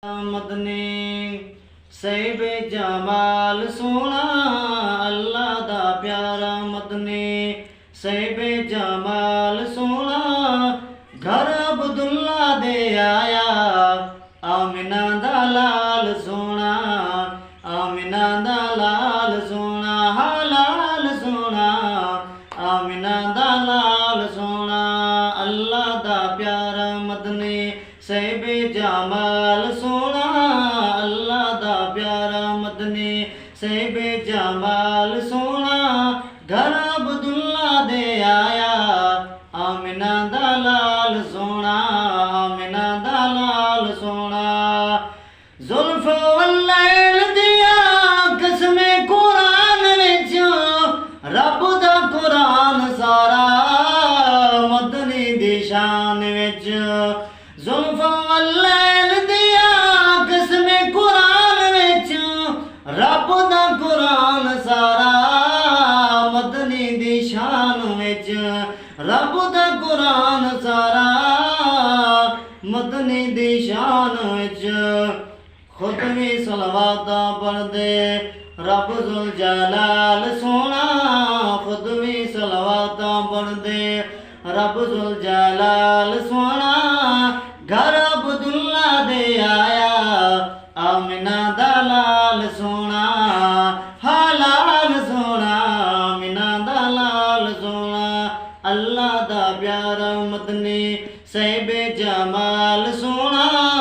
मदनी सैबे जमाल सोना अल्लाह दा प्यारा मदनी सैबे जमाल सोना घर अब्दुल्ला दे आया आमिना दा लाल सोना आमिना दा लाल सोना लाल सोना आमिना दा लाल सोना अल्लाह दा प्यारा मदनी सैबे जमाल सोना अल्लाह दा प्यारा मदनी सैबे जमाल सोना घर अब्दुल्ला दे आया आमिना दा लाल सोना आमिना दा लाल सोना जुल्फ वल्लैल दिया कसमे कुरान विच रब दा कुरान सारा मदनी दी शान विच जुल्फ वल्लैल दिया कसमे कुरान विच रब दा कुरान सारा मदनी दी शान विच रब दा कुरान सारा मदनी दी शान विच खुद भी सलवाता पढ़दे रब जुल जलाल सोना खुद भी सलवाता पढ़दे रब जुल जलाल सोना घर अब्दुल्ला दे आया आमिना दा लाल सोना लाल सोना आमिना दा लाल सोना अल्लाह दा प्यारा मदनी सैबे जमाल सोना।